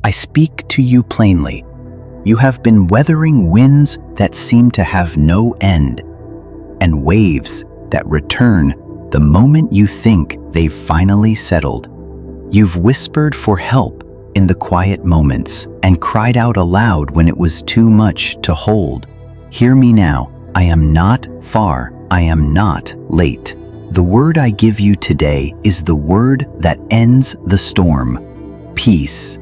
I speak to you plainly. You have been weathering winds that seem to have no end, and waves that return the moment you think they've finally settled. You've whispered for help in the quiet moments and cried out aloud when it was too much to hold. Hear me now. I am not far. I am not late. The word I give you today is the word that ends the storm. Peace.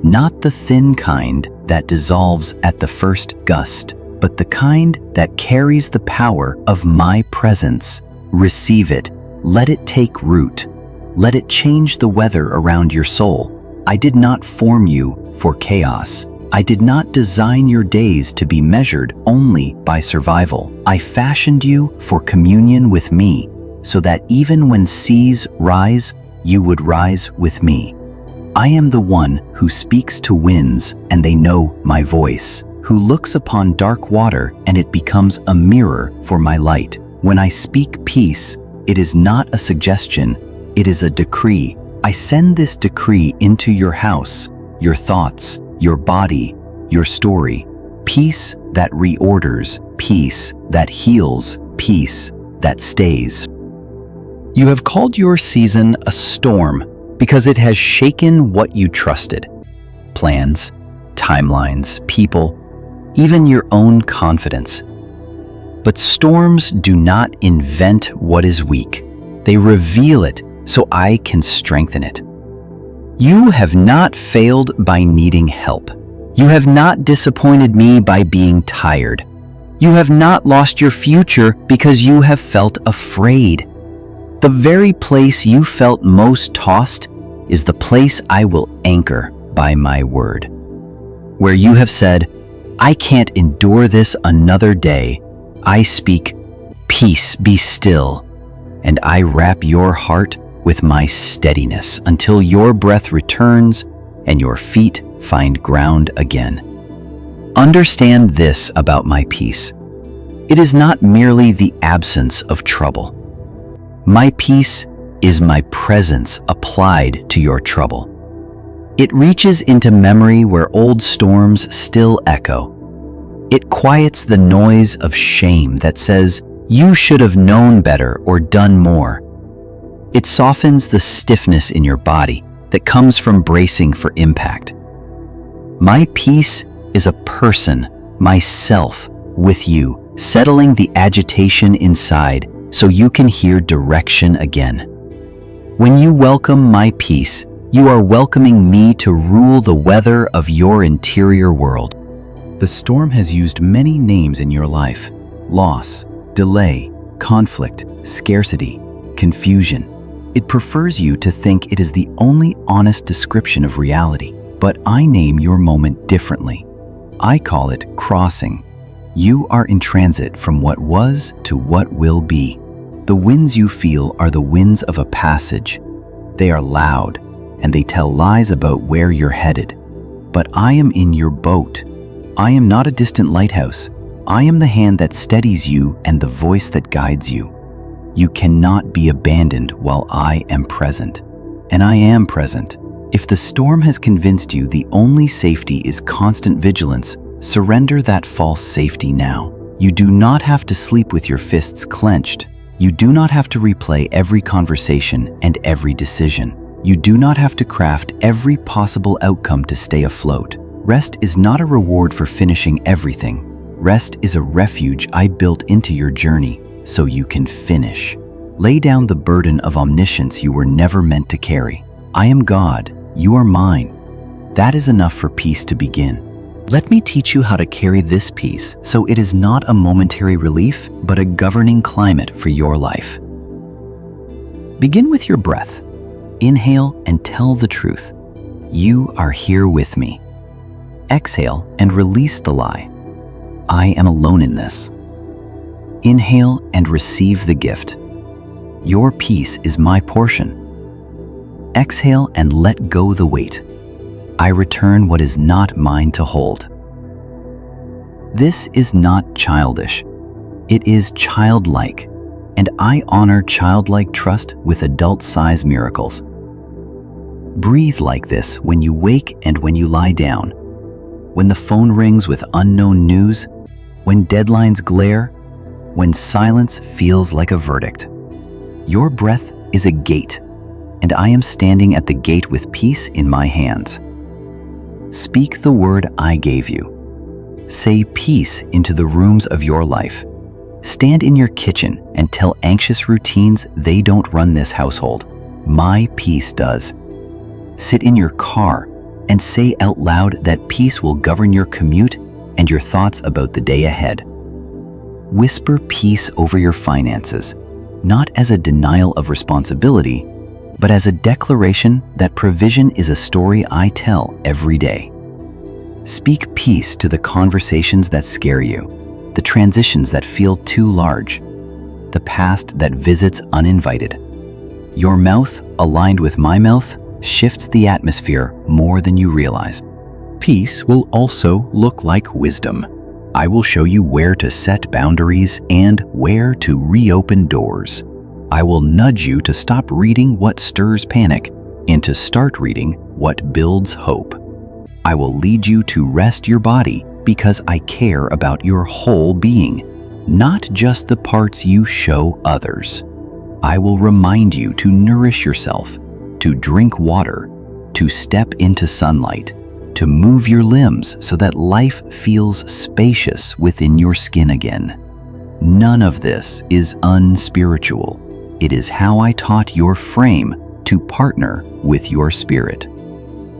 Not the thin kind that dissolves at the first gust, but the kind that carries the power of my presence. Receive it. Let it take root. Let it change the weather around your soul. I did not form you for chaos. I did not design your days to be measured only by survival. I fashioned you for communion with me, so that even when seas rise, you would rise with me. I am the one who speaks to winds and they know my voice, who looks upon dark water and it becomes a mirror for my light. When I speak peace, it is not a suggestion, it is a decree. I send this decree into your house, your thoughts, your body, your story. Peace that reorders, peace that heals, peace that stays. You have called your season a storm because it has shaken what you trusted. Plans, timelines, people, even your own confidence. But storms do not invent what is weak. They reveal it so I can strengthen it. You have not failed by needing help. You have not disappointed me by being tired. You have not lost your future because you have felt afraid. The very place you felt most tossed is the place I will anchor by my word. Where you have said, I can't endure this another day, I speak, peace, be still, and I wrap your heart with my steadiness until your breath returns and your feet find ground again. Understand this about my peace. It is not merely the absence of trouble. My peace is my presence applied to your trouble. It reaches into memory where old storms still echo. It quiets the noise of shame that says, you should have known better or done more. It softens the stiffness in your body that comes from bracing for impact. My peace is a person, myself, with you, settling the agitation inside so you can hear direction again. When you welcome my peace, you are welcoming me to rule the weather of your interior world. The storm has used many names in your life: loss, delay, conflict, scarcity, confusion. It prefers you to think it is the only honest description of reality, but I name your moment differently. I call it crossing. You are in transit from what was to what will be. The winds you feel are the winds of a passage. They are loud, and they tell lies about where you're headed. But I am in your boat. I am not a distant lighthouse. I am the hand that steadies you and the voice that guides you. You cannot be abandoned while I am present. And I am present. If the storm has convinced you the only safety is constant vigilance, surrender that false safety now. You do not have to sleep with your fists clenched. You do not have to replay every conversation and every decision. You do not have to craft every possible outcome to stay afloat. Rest is not a reward for finishing everything. Rest is a refuge I built into your journey so you can finish. Lay down the burden of omniscience you were never meant to carry. I am God, you are mine. That is enough for peace to begin. Let me teach you how to carry this peace so it is not a momentary relief, but a governing climate for your life. Begin with your breath. Inhale and tell the truth. You are here with me. Exhale and release the lie. I am alone in this. Inhale and receive the gift. Your peace is my portion. Exhale and let go the weight. I return what is not mine to hold. This is not childish. It is childlike, and I honor childlike trust with adult-size miracles. Breathe like this when you wake and when you lie down. When the phone rings with unknown news, when deadlines glare, when silence feels like a verdict. Your breath is a gate, and I am standing at the gate with peace in my hands. Speak the word I gave you. Say peace into the rooms of your life. Stand in your kitchen and tell anxious routines they don't run this household. My peace does. Sit in your car and say out loud that peace will govern your commute and your thoughts about the day ahead. Whisper peace over your finances, not as a denial of responsibility, but as a declaration that provision is a story I tell every day. Speak peace to the conversations that scare you, the transitions that feel too large, the past that visits uninvited. Your mouth, aligned with my mouth, shifts the atmosphere more than you realize. Peace will also look like wisdom. I will show you where to set boundaries and where to reopen doors. I will nudge you to stop reading what stirs panic and to start reading what builds hope. I will lead you to rest your body because I care about your whole being, not just the parts you show others. I will remind you to nourish yourself, to drink water, to step into sunlight, to move your limbs so that life feels spacious within your skin again. None of this is unspiritual. It is how I taught your frame to partner with your spirit.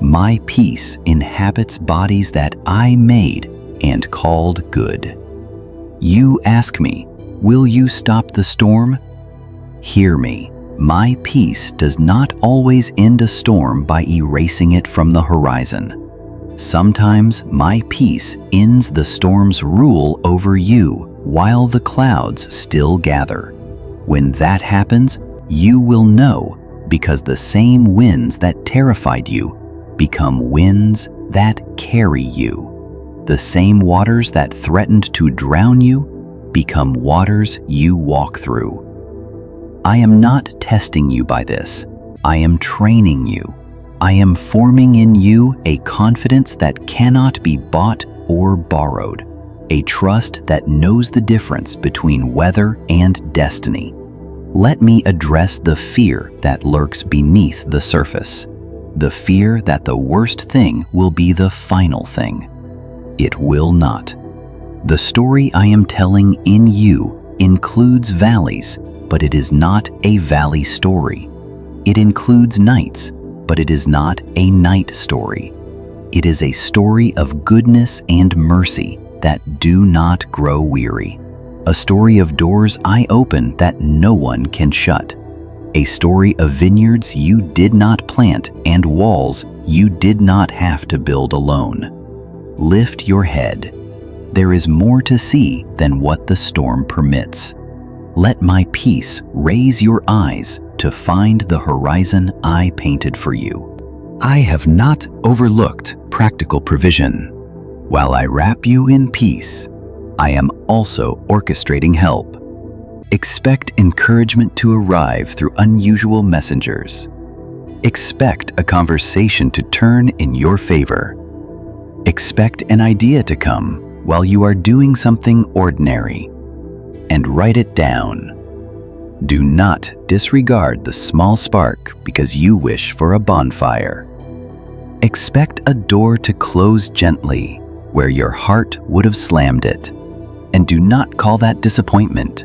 My peace inhabits bodies that I made and called good. You ask me, will you stop the storm? Hear me. My peace does not always end a storm by erasing it from the horizon. Sometimes my peace ends the storm's rule over you while the clouds still gather. When that happens, you will know, because the same winds that terrified you become winds that carry you. The same waters that threatened to drown you become waters you walk through. I am not testing you by this. I am training you. I am forming in you a confidence that cannot be bought or borrowed, a trust that knows the difference between weather and destiny. Let me address the fear that lurks beneath the surface, the fear that the worst thing will be the final thing. It will not. The story I am telling in you includes valleys, but it is not a valley story. It includes nights, but it is not a night story. It is a story of goodness and mercy that do not grow weary. A story of doors I open that no one can shut. A story of vineyards you did not plant and walls you did not have to build alone. Lift your head. There is more to see than what the storm permits. Let my peace raise your eyes to find the horizon I painted for you. I have not overlooked practical provision. While I wrap you in peace, I am also orchestrating help. Expect encouragement to arrive through unusual messengers. Expect a conversation to turn in your favor. Expect an idea to come while you are doing something ordinary. And write it down. Do not disregard the small spark because you wish for a bonfire. Expect a door to close gently where your heart would have slammed it. And do not call that disappointment.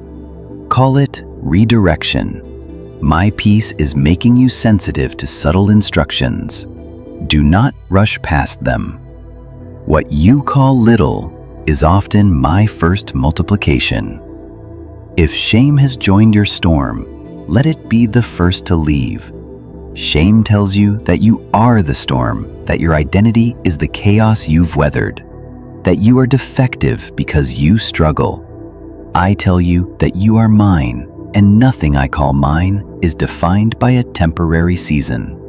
Call it redirection. My peace is making you sensitive to subtle instructions. Do not rush past them. What you call little is often my first multiplication. If shame has joined your storm, let it be the first to leave. Shame tells you that you are the storm, that your identity is the chaos you've weathered, that you are defective because you struggle. I tell you that you are mine, and nothing I call mine is defined by a temporary season.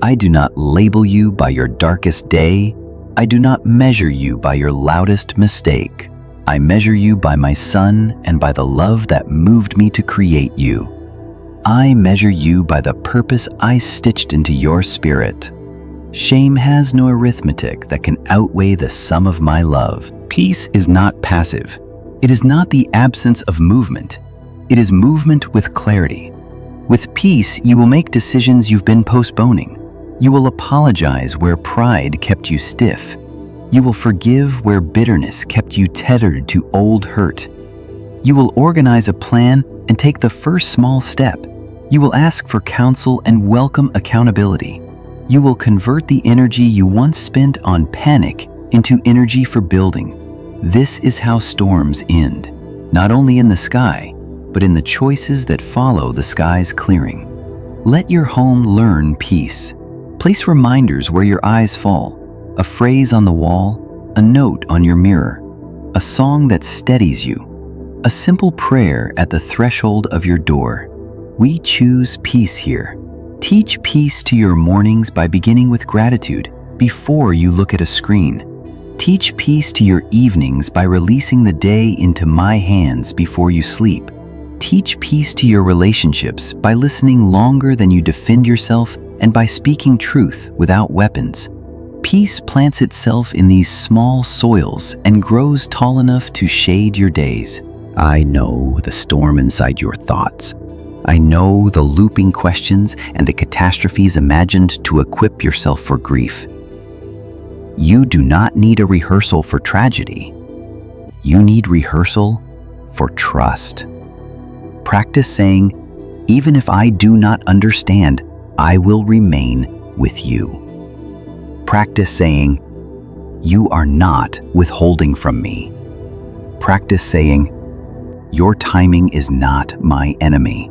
I do not label you by your darkest day. I do not measure you by your loudest mistake. I measure you by my Son and by the love that moved me to create you. I measure you by the purpose I stitched into your spirit. Shame has no arithmetic that can outweigh the sum of my love. Peace is not passive. It is not the absence of movement. It is movement with clarity. With peace, you will make decisions you've been postponing. You will apologize where pride kept you stiff. You will forgive where bitterness kept you tethered to old hurt. You will organize a plan and take the first small step. You will ask for counsel and welcome accountability. You will convert the energy you once spent on panic into energy for building. This is how storms end, not only in the sky, but in the choices that follow the sky's clearing. Let your home learn peace. Place reminders where your eyes fall, a phrase on the wall, a note on your mirror, a song that steadies you, a simple prayer at the threshold of your door. We choose peace here. Teach peace to your mornings by beginning with gratitude before you look at a screen. Teach peace to your evenings by releasing the day into my hands before you sleep. Teach peace to your relationships by listening longer than you defend yourself and by speaking truth without weapons. Peace plants itself in these small soils and grows tall enough to shade your days. I know the storm inside your thoughts. I know the looping questions and the catastrophes imagined to equip yourself for grief. You do not need a rehearsal for tragedy. You need rehearsal for trust. Practice saying, even if I do not understand, I will remain with you. Practice saying, you are not withholding from me. Practice saying, your timing is not my enemy.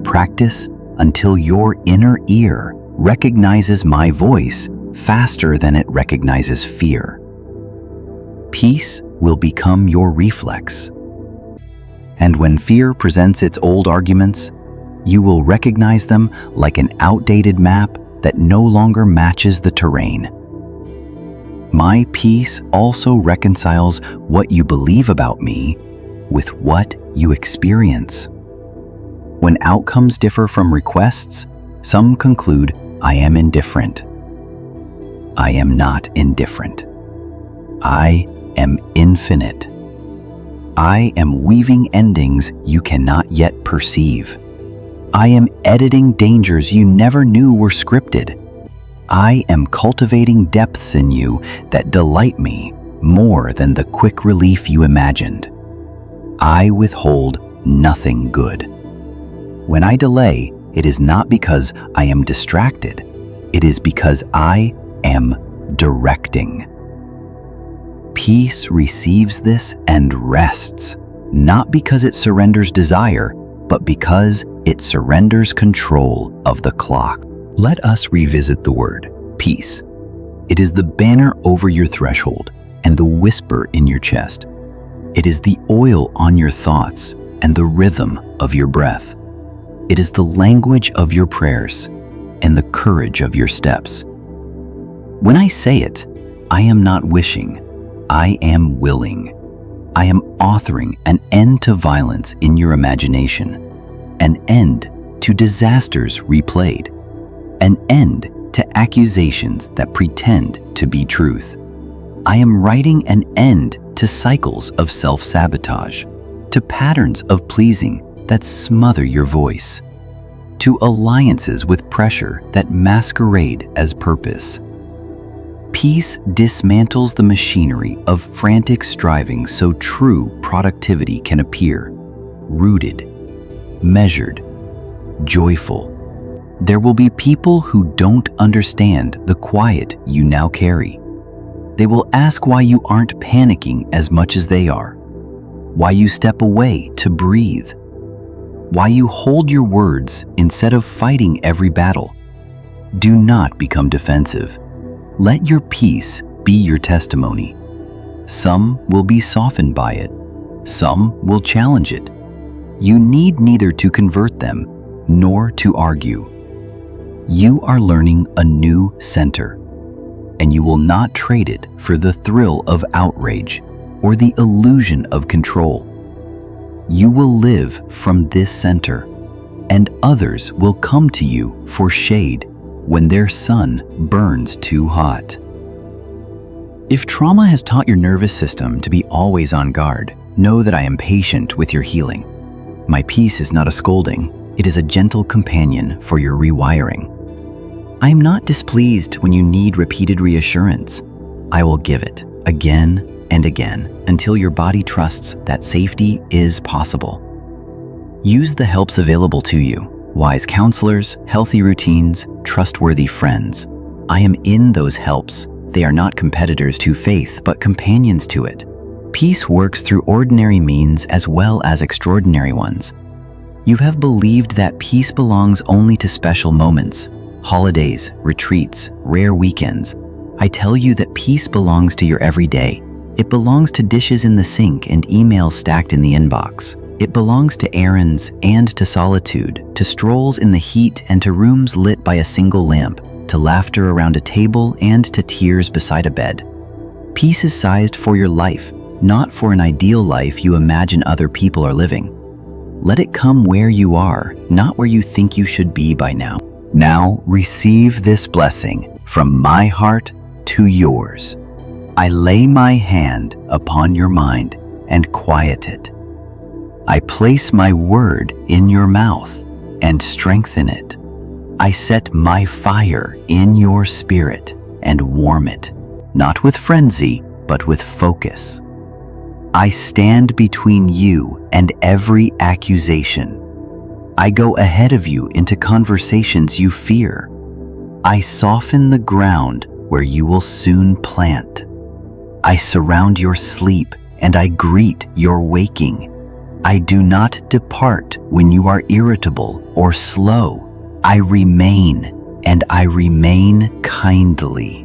Practice until your inner ear recognizes my voice faster than it recognizes fear. Peace will become your reflex. And when fear presents its old arguments, you will recognize them like an outdated map that no longer matches the terrain. My peace also reconciles what you believe about me with what you experience. When outcomes differ from requests, some conclude, I am indifferent. I am not indifferent. I am infinite. I am weaving endings you cannot yet perceive. I am editing dangers you never knew were scripted. I am cultivating depths in you that delight me more than the quick relief you imagined. I withhold nothing good. When I delay, it is not because I am distracted. It is because I am directing. Peace receives this and rests, not because it surrenders desire, but because it surrenders control of the clock. Let us revisit the word peace. It is the banner over your threshold and the whisper in your chest. It is the oil on your thoughts and the rhythm of your breath. It is the language of your prayers and the courage of your steps. When I say it, I am not wishing, I am willing. I am authoring an end to violence in your imagination, an end to disasters replayed, an end to accusations that pretend to be truth. I am writing an end to cycles of self-sabotage, to patterns of pleasing that smother your voice, to alliances with pressure that masquerade as purpose. Peace dismantles the machinery of frantic striving so true productivity can appear, rooted, measured, joyful. There will be people who don't understand the quiet you now carry. They will ask why you aren't panicking as much as they are, why you step away to breathe, why you hold your words instead of fighting every battle. Do not become defensive. Let your peace be your testimony. Some will be softened by it. Some will challenge it. You need neither to convert them nor to argue. You are learning a new center, and you will not trade it for the thrill of outrage or the illusion of control. You will live from this center, and others will come to you for shade when their sun burns too hot. If trauma has taught your nervous system to be always on guard, know that I am patient with your healing. My peace is not a scolding, it is a gentle companion for your rewiring. I am not displeased when you need repeated reassurance. I will give it again and again until your body trusts that safety is possible. Use the helps available to you: wise counselors, healthy routines, trustworthy friends. I am in those helps. They are not competitors to faith, but companions to it. Peace works through ordinary means as well as extraordinary ones. You have believed that peace belongs only to special moments, holidays, retreats, rare weekends. I tell you that peace belongs to your everyday. It belongs to dishes in the sink and emails stacked in the inbox. It belongs to errands and to solitude, to strolls in the heat and to rooms lit by a single lamp, to laughter around a table and to tears beside a bed. Peace is sized for your life, not for an ideal life you imagine other people are living. Let it come where you are, not where you think you should be by now. Now receive this blessing from my heart to yours. I lay my hand upon your mind and quiet it. I place my word in your mouth and strengthen it. I set my fire in your spirit and warm it, not with frenzy, but with focus. I stand between you and every accusation. I go ahead of you into conversations you fear. I soften the ground where you will soon plant. I surround your sleep and I greet your waking. I do not depart when you are irritable or slow. I remain, and I remain kindly.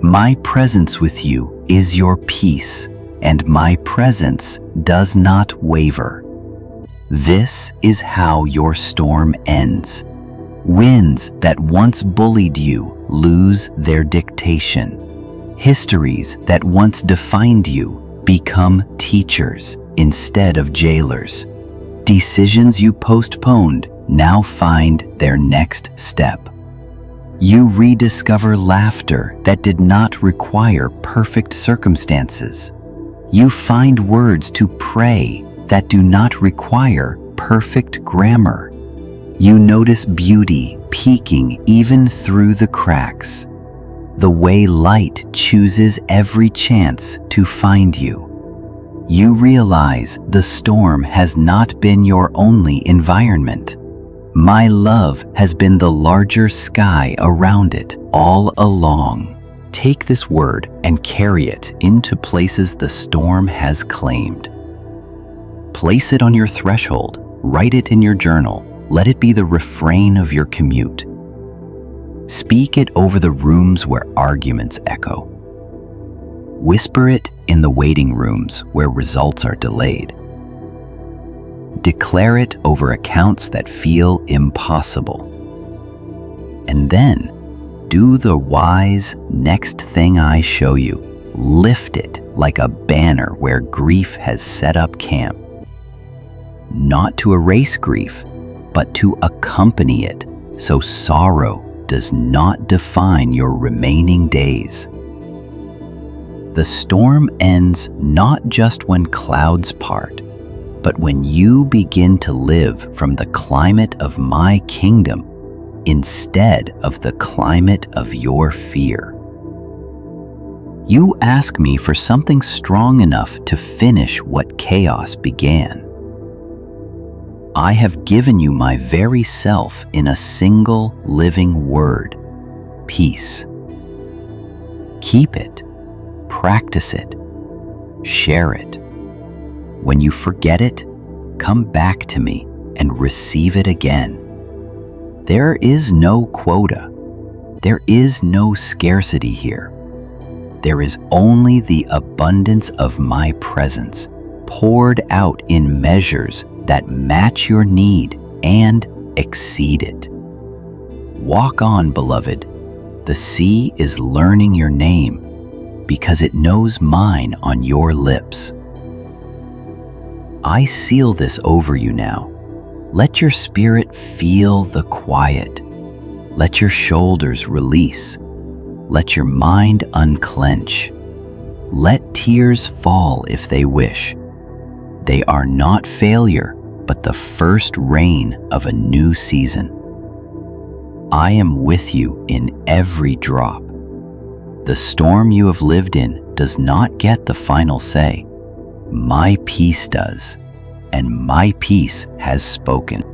My presence with you is your peace, and my presence does not waver. This is how your storm ends. Winds that once bullied you lose their dictation. Histories that once defined you become teachers instead of jailers. Decisions you postponed now find their next step. You rediscover laughter that did not require perfect circumstances. You find words to pray that do not require perfect grammar. You notice beauty peeking even through the cracks. The way light chooses every chance to find you. You realize the storm has not been your only environment. My love has been the larger sky around it all along. Take this word and carry it into places the storm has claimed. Place it on your threshold, write it in your journal, let it be the refrain of your commute. Speak it over the rooms where arguments echo. Whisper it in the waiting rooms where results are delayed. Declare it over accounts that feel impossible. And then, do the wise next thing I show you. Lift it like a banner where grief has set up camp. Not to erase grief, but to accompany it, so sorrow does not define your remaining days. The storm ends not just when clouds part, but when you begin to live from the climate of my kingdom instead of the climate of your fear. You ask me for something strong enough to finish what chaos began. I have given you my very self in a single living word: peace. Keep it, practice it, share it. When you forget it, come back to me and receive it again. There is no quota. There is no scarcity here. There is only the abundance of my presence, poured out in measures that match your need and exceed it. Walk on, beloved. The sea is learning your name because it knows mine on your lips. I seal this over you now. Let your spirit feel the quiet. Let your shoulders release. Let your mind unclench. Let tears fall if they wish. They are not failure, but the first rain of a new season. I am with you in every drop. The storm you have lived in does not get the final say. My peace does, and my peace has spoken.